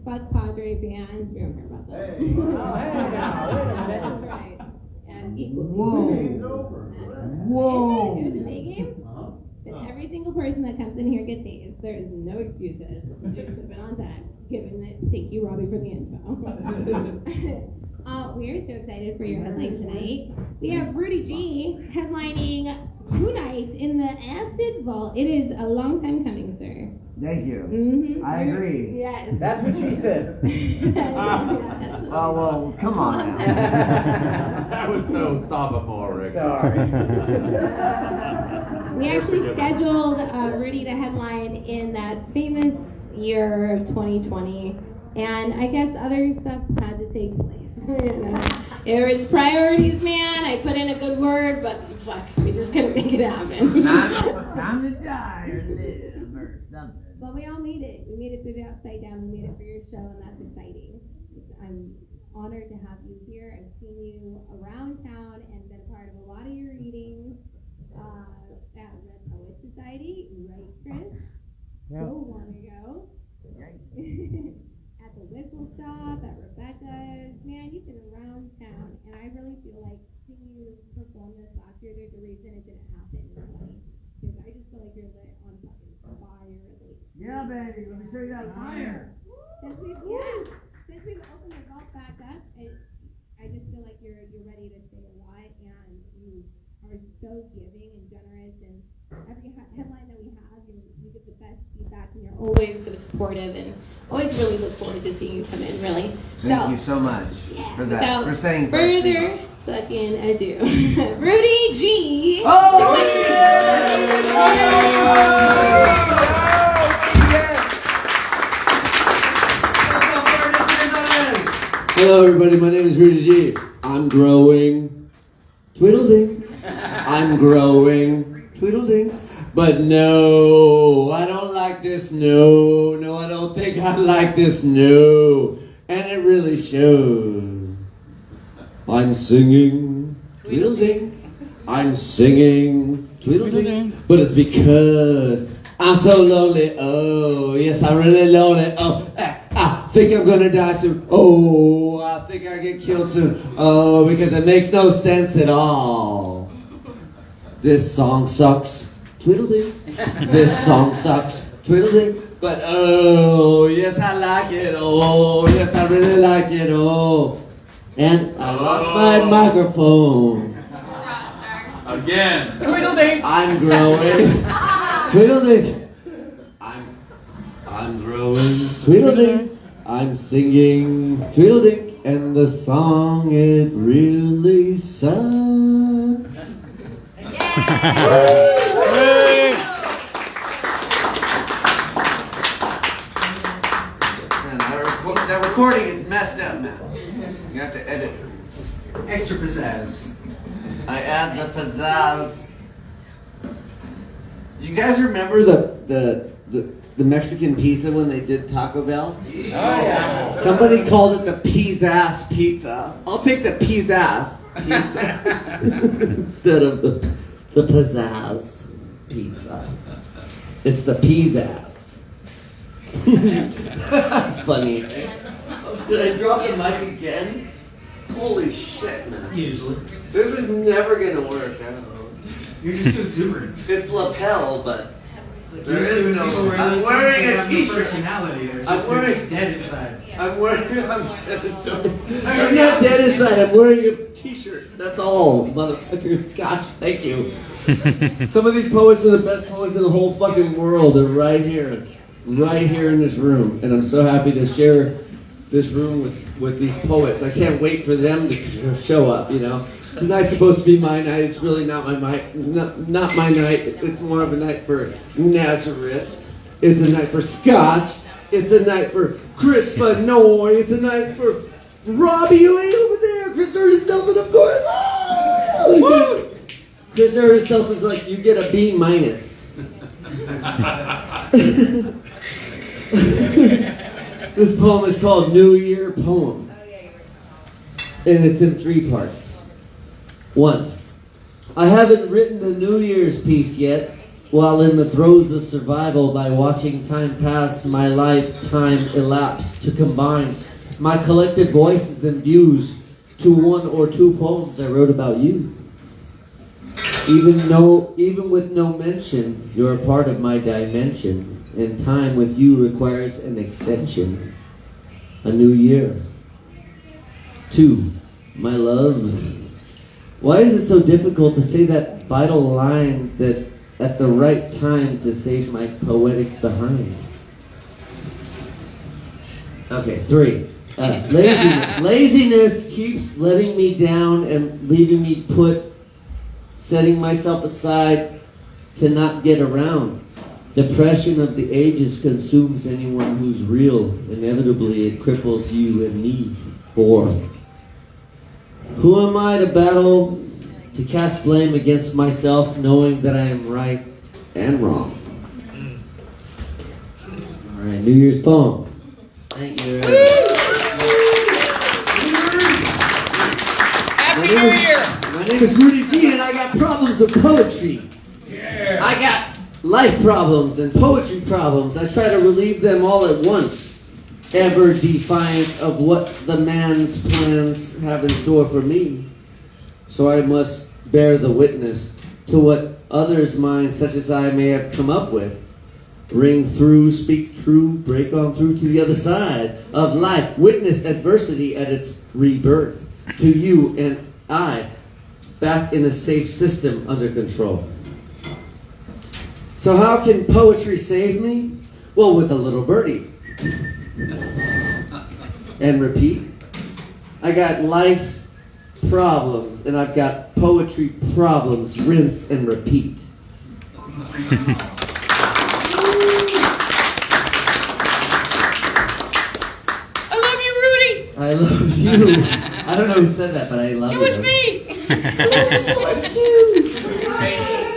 fuck Padre fans. We don't care about that. Hey, That's right. And equally. Whoa. Whoa. It was a day game. And every single person that comes in here gets tased. There is no excuses. You should have been on time. Given it. Thank you, Robbie, for the info. We are so excited for your headline tonight. We have Rudy G headlining tonight in the Acid Vault. It is a long time coming, sir. Thank you. Mm-hmm. I agree. Yes. That's what she said. Oh, well, come on now. That was so sophomore, Rick. Sorry. We actually scheduled Rudy to headline in that famous year of 2020, and I guess other stuff had to take place. There was priorities, man. I put in a good word, but fuck, we just couldn't make it happen. Time to die or live or something. But we all made it. We made it through the Upside Down. We made it for your show, and that's exciting. I'm honored to have you here. I've seen you around town and been a part of a lot of your readings at Red Poet Society, right, Chris? Yeah. So long ago. At the Whistle Stop, at Rebecca's. Man, you've been around town, and I really feel like seeing you perform this last year, there's a reason it didn't happen in 2020. Because I just feel like you're lit on fucking fire lately. Yeah, baby. Let me show you that fire. Since we've opened the vault back up, I just feel like you're ready to say a lot, and you are so giving and generous, and every headline that we have, you give the best feedback, and you're always so supportive, and always really look forward to seeing you come in, really. Thank you so much for that. For saying further fucking ado. Rudy G. Oh, Hello everybody, my name is Rudy G. I'm growing. Tweedledee. I'm growing. Tweedledee. But no, I don't like this. No, I don't think I like this. No. And it really shows. I'm singing. Tweedledee. I'm singing. Tweedledee. But it's because I'm so lonely. Oh, yes, I'm really lonely. Oh, I think I'm gonna die soon. Oh, I think I get killed soon. Oh, because it makes no sense at all. This song sucks. Tweedledee. This song sucks. Tweedledee. But oh, yes, I like it. Oh, yes, I really like it. Oh. And I lost my microphone. Again. Tweedledee. I'm growing. Tweedledee. I'm growing. Tweedledee. I'm singing. Tweedledee. And the song, it really sucks. that recording is messed up, man. You have to edit it. Just extra pizzazz. I add the pizzazz. Do you guys remember the Mexican pizza when they did Taco Bell? Oh, yeah. Somebody called it the Peas Ass Pizza. I'll take the Peas Ass Pizza instead of the Pizzazz Pizza. It's the Peas Ass. That's funny. Did I drop the mic again? Holy shit, man. Usually. This is never gonna work out. You're just too exuberant. It's lapel, but There is no. I'm wearing a t-shirt. Personality. I'm wearing dead inside. I'm dead inside. I'm not dead inside. I'm wearing a t-shirt. That's all, motherfucker. Scotch. Thank you. Some of these poets are the best poets in the whole fucking world. They're right here in this room, and I'm so happy to share this room with these poets. I can't wait for them to show up. You know, tonight's supposed to be my night. It's really not my not my night. It's more of a night for Nazareth. It's a night for Scotch. It's a night for Chris Vannoy. It's a night for Robbie, who ain't over there. Chris Ernest Nelson, of course. Oh! Chris Ernest Nelson's like, you get a B minus. This poem is called New Year Poem. And it's in 3 parts. 1. I haven't written a New Year's piece yet, while in the throes of survival by watching time pass, my lifetime elapse to combine my collective voices and views to one or two poems I wrote about you. Even with no mention, you're a part of my dimension, and time with you requires an extension. A new year. 2. My love. Why is it so difficult to say that vital line that at the right time to save my poetic behind? Okay, 3. Laziness. Laziness keeps letting me down and leaving me put, setting myself aside to not get around. Depression of the ages consumes anyone who's real. Inevitably, it cripples you and me. 4. Who am I to battle, to cast blame against myself, knowing that I am right and wrong? All right, New Year's poem. Thank you. Happy New Year! My name is Rudy G, and I got problems with poetry. Yeah. I got life problems and poetry problems. I try to relieve them all at once, ever defiant of what the man's plans have in store for me. So I must bear the witness to what others' minds, such as I, may have come up with. Ring through, speak true, break on through to the other side of life. Witness adversity at its rebirth. To you and I, back in a safe system under control. So how can poetry save me? Well, with a little birdie. And repeat. I got life problems, and I've got poetry problems. Rinse and repeat. I love you, Rudy! I love you. I don't know who said that, but I love you. It was me!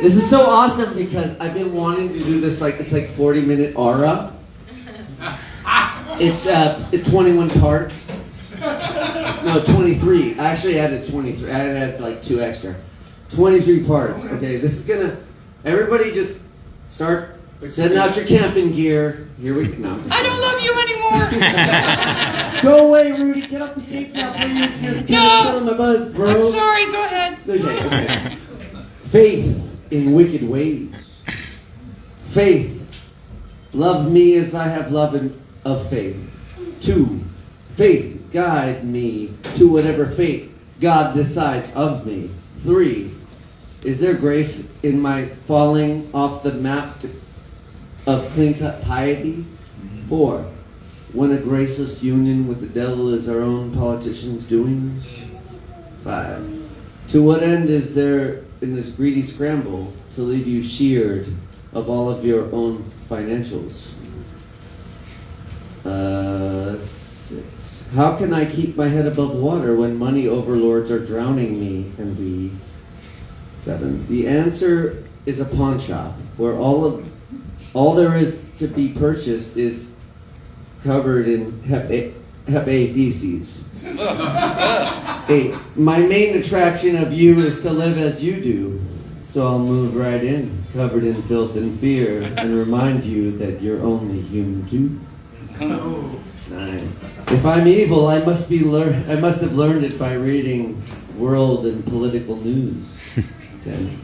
This is so awesome because I've been wanting to do this, it's like 40-minute aura. It's 21 parts. No, 23. I actually added 23. I added like 2 extra. 23 parts. Okay, this is gonna. Everybody just start setting out your camping gear. Here we go. No, I don't love you anymore! go away, Rudy. Get off the stage now, please. You're killing my buzz, bro. I'm sorry, go ahead. Okay. Faith in wicked ways. Faith. Love me as I have loved of faith. 2. Faith. Guide me to whatever fate God decides of me. 3. Is there grace in my falling off the map of clean-cut piety? 4. When a graceless union with the devil is our own politicians' doings? 5. To what end is there in this greedy scramble to leave you sheared of all of your own financials? 6. How can I keep my head above water when money overlords are drowning me and we? 7. The answer is a pawn shop where all there is to be purchased is covered in Hep A feces. 8. My main attraction of you is to live as you do. So I'll move right in, covered in filth and fear, and remind you that you're only human too. 9. If I'm evil, I must have learned it by reading world and political news. 10.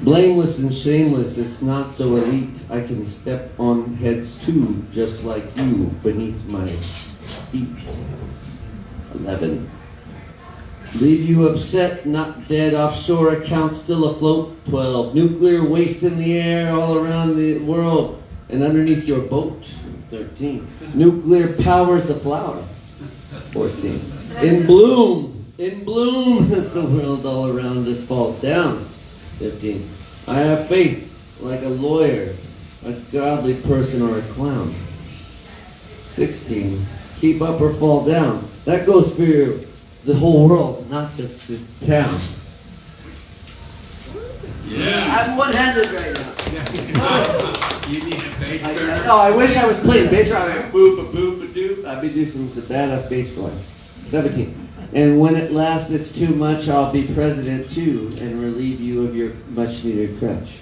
Blameless and shameless, it's not so elite. I can step on heads too, just like you, beneath my feet. 11. Leave you upset, not dead, offshore accounts still afloat. 12. Nuclear waste in the air all around the world and underneath your boat. 13. Nuclear powers a flower. 14. In bloom as the world all around us falls down. 15. I have faith like a lawyer, a godly person, or a clown. 16. Keep up or fall down. That goes for the whole world, not just this town. Yeah. I'm one-handed right now. You need a bass drum. No, I wish I was playing bass drum. Boop a boop a doop. I'd be doing some badass bass drum. 17. And when at last it's too much, I'll be president too and relieve you of your much-needed crutch.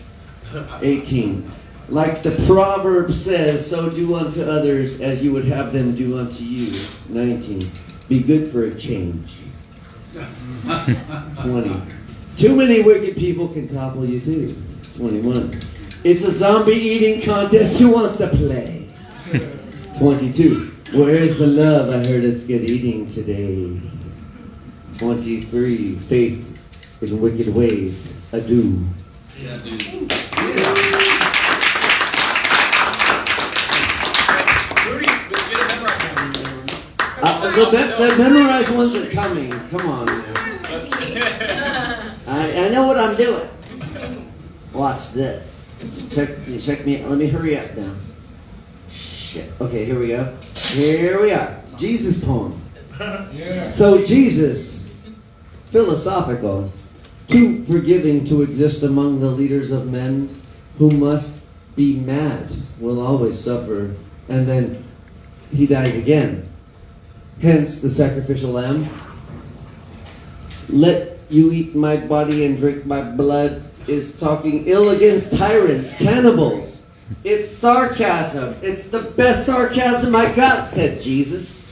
18. Like the proverb says, so do unto others as you would have them do unto you. 19. Be good for a change. 20. Too many wicked people can topple you too. 21. It's a zombie eating contest. Who wants to play? 22. Where is the love? I heard it's good eating today. 23. Faith in wicked ways. Adieu. Yeah, dude. Rudy, get a memorized one. The memorized ones are coming. Come on now. I know what I'm doing. Watch this. Check me. Let me hurry up now. Shit. Okay, here we go. Here we are. Jesus poem. Yeah. So Jesus, philosophical, too forgiving to exist among the leaders of men who must be mad, will always suffer, and then he dies again. Hence the sacrificial lamb. Let you eat my body and drink my blood is talking ill against tyrants, cannibals. It's sarcasm. It's the best sarcasm I got, said Jesus.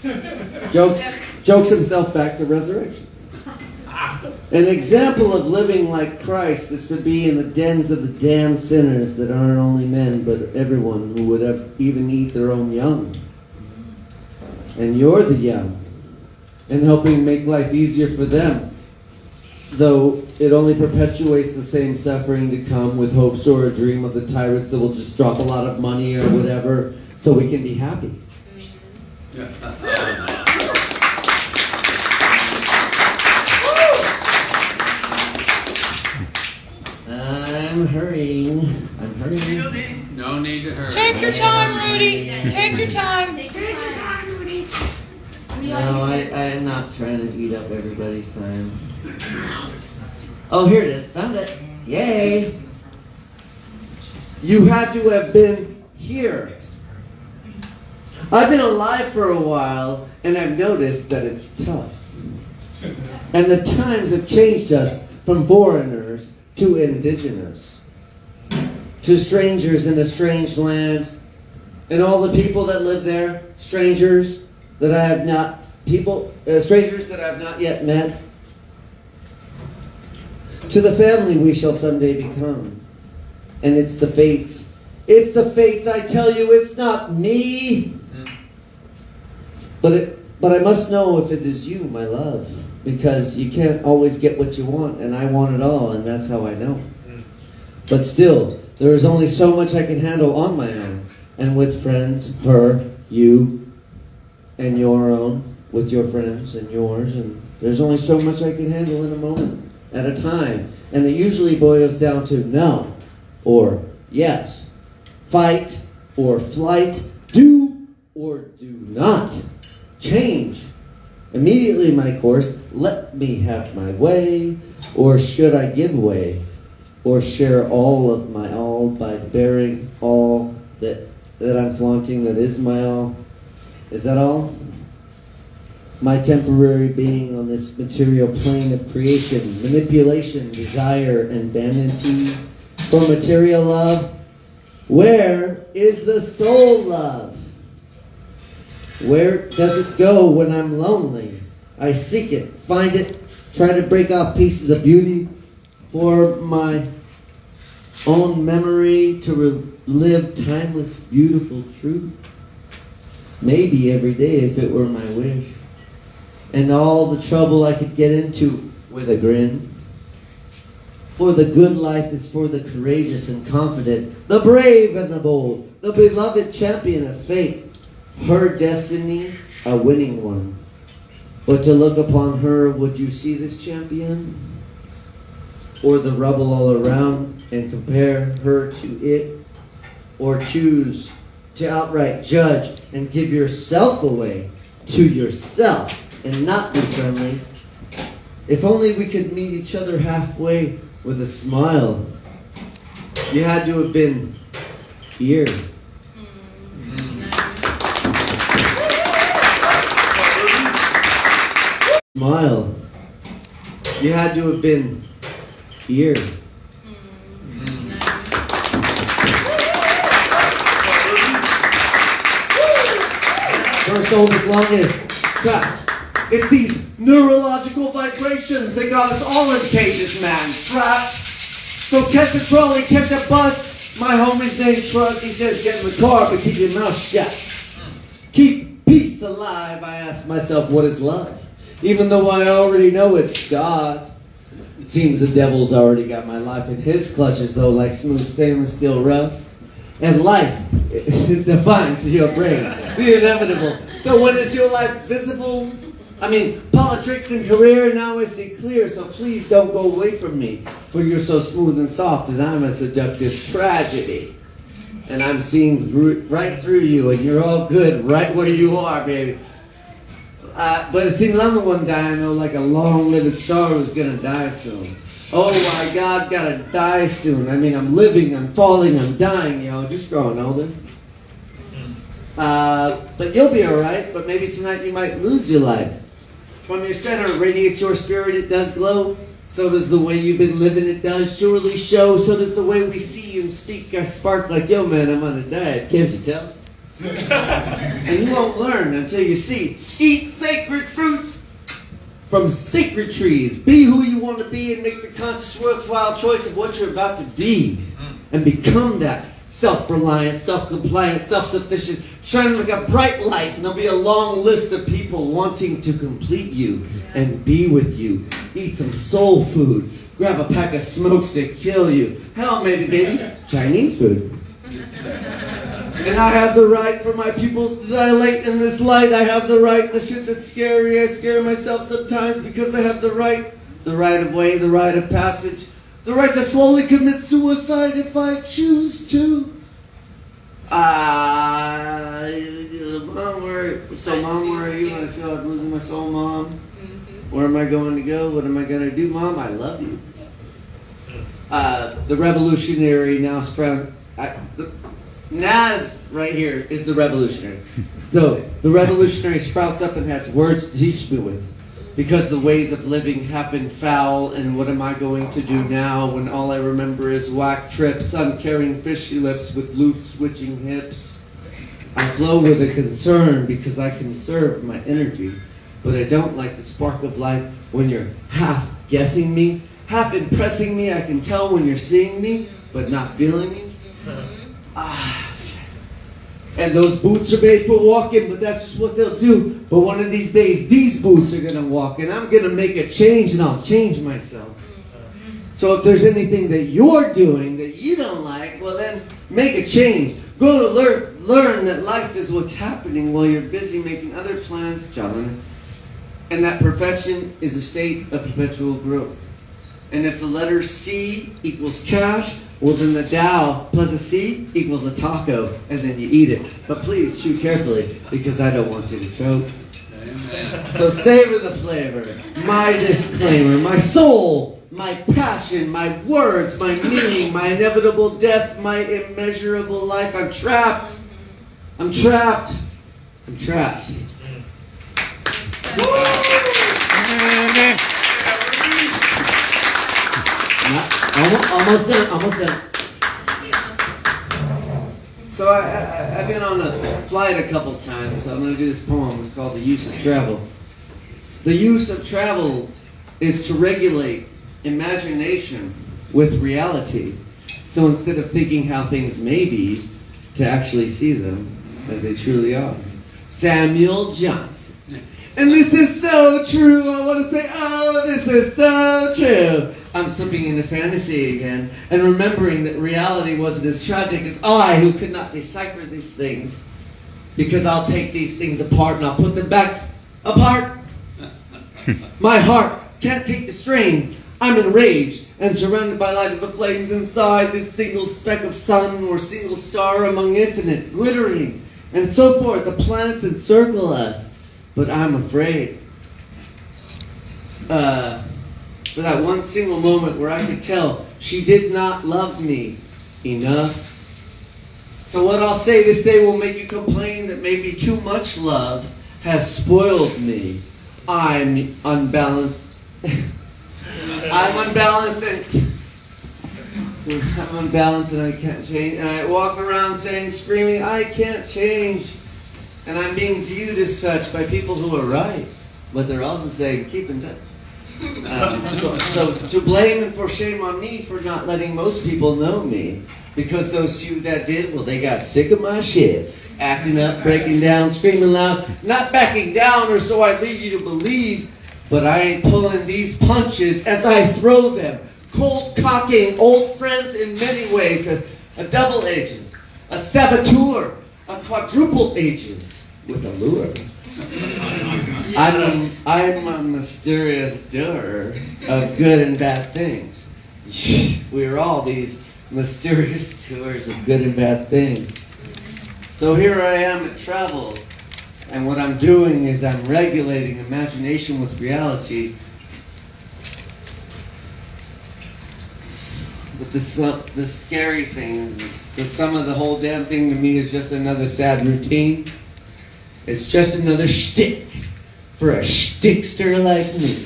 Jokes himself back to resurrection. An example of living like Christ is to be in the dens of the damned sinners that aren't only men, but everyone who would even eat their own young. And you're the young, and helping make life easier for them, though it only perpetuates the same suffering to come with hopes or a dream of the tyrants that will just drop a lot of money or whatever so we can be happy. I'm hurrying. No need to hurry. Take your time, Rudy. Take your time. Rudy. No, I'm not trying to eat up everybody's time. Oh, here it is. Found it. Yay. You had to have been here. I've been alive for a while, and I've noticed that it's tough. And the times have changed us from foreigners to indigenous, to strangers in a strange land, and all the people that live there, strangers that I have not yet met, to the family we shall someday become. And it's the fates. It's the fates, I tell you, it's not me. But I must know if it is you, my love, because you can't always get what you want, and I want it all, and that's how I know. But still, there is only so much I can handle on my own, and with friends, her, you, and your own, with your friends and yours, and there's only so much I can handle in a moment, at a time, and it usually boils down to no, or yes, fight, or flight, do, or do not, change, immediately my course, let me have my way, or should I give way, or share all of my all by bearing all that I'm flaunting that is my all? Is that all? My temporary being on this material plane of creation, manipulation, desire, and vanity for material love? Where is the soul love? Where does it go when I'm lonely? I seek it, find it, try to break off pieces of beauty for my own memory to relive timeless, beautiful truth. Maybe every day if it were my wish. And all the trouble I could get into with a grin. For the good life is for the courageous and confident, the brave and the bold, the beloved champion of fate. Her destiny, a winning one. But to look upon her, would you see this champion? Or the rubble all around and compare her to it? Or choose to outright judge and give yourself away to yourself and not be friendly? If only we could meet each other halfway with a smile. You had to have been here. Smile. You had to have been here. soul this long is trapped. It's these neurological vibrations that got us all in cages, man. Trapped. So catch a trolley, catch a bus. My homie's named Trust. He says get in the car, but keep your mouth shut. Keep peace alive. I ask myself, what is love? Even though I already know it's God. It seems the devil's already got my life in his clutches, though, like smooth stainless steel rust. And life is defined to your brain, the inevitable. So when is your life visible? I mean, politics and career, now I see clear, so please don't go away from me, for you're so smooth and soft, and I'm a seductive tragedy. And I'm seeing right through you, and you're all good right where you are, baby. But it seems I'm the one dying, though, like a long-lived star who's gonna die soon. Oh my God, gotta die soon. I mean, I'm living, I'm falling, I'm dying, just growing older. But you'll be alright, but maybe tonight you might lose your life. From your center radiates your spirit, it does glow. So does the way you've been living, it does surely show. So does the way we see and speak. I spark like, yo man, I'm on a diet, can't you tell? And you won't learn until you see. Eat sacred fruits from sacred trees. Be who you want to be and make the conscious, worthwhile choice of what you're about to be. And become that. Self-reliant, self-compliant, self-sufficient, shining like a bright light, and there'll be a long list of people wanting to complete you and be with you. Eat some soul food. Grab a pack of smokes to kill you. Hell, maybe Chinese food. And I have the right for my pupils to dilate in this light. I have the right, the shit that's scary. I scare myself sometimes because I have the right of way, the right of passage. The right to slowly commit suicide if I choose to. Mom, where are you when I feel like losing my soul, Mom? Where am I going to go? What am I going to do, Mom? I love you. The revolutionary now sprout. Naz right here is the revolutionary. So the revolutionary sprouts up and has words to teach me with. Because the ways of living have been foul, and what am I going to do now when all I remember is whack trips, uncaring fishy lips with loose switching hips? I flow with a concern because I conserve my energy, but I don't like the spark of life when you're half guessing me, half impressing me. I can tell when you're seeing me, but not feeling me. And those boots are made for walking, but that's just what they'll do. But one of these days, these boots are going to walk, and I'm going to make a change, and I'll change myself. So if there's anything that you're doing that you don't like, well then, make a change. Go to learn that life is what's happening while you're busy making other plans, John. And that perfection is a state of perpetual growth. And if the letter C equals cash, well then the Dow plus a C equals a taco, and then you eat it. But please chew carefully, because I don't want you to choke. Amen. So savor the flavor, my disclaimer, my soul, my passion, my words, my meaning, my inevitable death, my immeasurable life. I'm trapped. I'm trapped. I'm trapped. Almost done. So I've been on a flight a couple times, so I'm going to do this poem. It's called The Use of Travel. The use of travel is to regulate imagination with reality. So instead of thinking how things may be, to actually see them as they truly are. Samuel Johnson. And this is so true. I want to say, oh, this is so true. I'm slipping into fantasy again and remembering that reality wasn't as tragic as I, who could not decipher these things. Because I'll take these things apart and I'll put them back apart. My heart can't take the strain. I'm enraged and surrounded by light of the flames inside this single speck of sun or single star among infinite, glittering, and so forth. The planets encircle us, but I'm afraid. For that one single moment where I could tell she did not love me enough. So what I'll say this day will make you complain that maybe too much love has spoiled me. I'm unbalanced. I'm unbalanced and I can't change. And I walk around saying, screaming, I can't change. And I'm being viewed as such by people who are right, but they're also saying, keep in touch. So to blame and for shame on me for not letting most people know me, because those few that did, well, they got sick of my shit. Acting up, breaking down, screaming loud, not backing down, or so I lead you to believe, but I ain't pulling these punches as I throw them. Cold cocking old friends in many ways, a double agent, a saboteur, a quadruple agent with a lure. I'm a mysterious doer of good and bad things. We're all these mysterious doers of good and bad things. So here I am at travel, and what I'm doing is I'm regulating imagination with reality. But the scary thing, the sum of the whole damn thing to me is just another sad routine. It's just another shtick for a shtickster like me.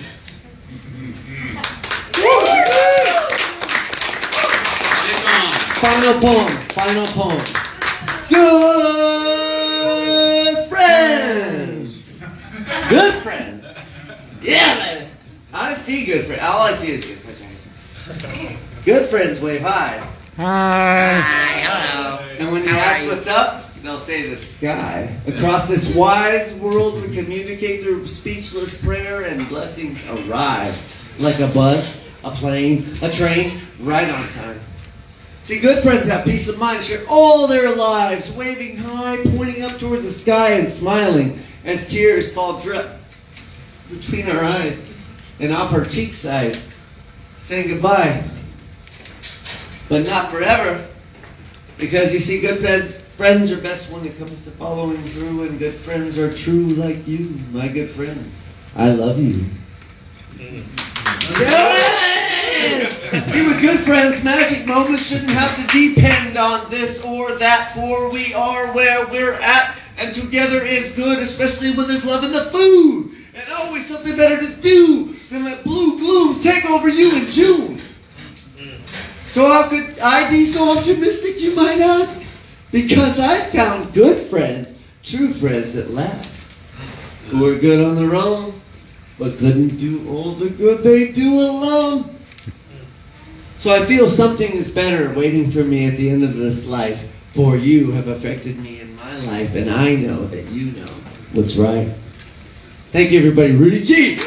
Final poem. Good friends. Good friends. Yeah, man. I see good friends. All I see is good friends. Good friends wave hi. Hi, hello. And when you ask what's up, they'll say the sky. Across this wise world we communicate through speechless prayer, and blessings arrive. Like a bus, a plane, a train, right on time. See, good friends have peace of mind, share all their lives, waving high, pointing up towards the sky and smiling as tears fall drip between our eyes and off our cheek sides, saying goodbye. But not forever, because you see, good friends are best when it comes to following through, and good friends are true like you, my good friends. I love you. See, with good friends, magic moments shouldn't have to depend on this or that, for we are where we're at, and together is good, especially when there's love in the food, and always something better to do than let blue glooms take over you in June. So how could I be so optimistic, you might ask? Because I found good friends, true friends at last, who are good on their own, but couldn't do all the good they do alone. So I feel something is better waiting for me at the end of this life, for you have affected me in my life, and I know that you know what's right. Thank you, everybody. Rudy G.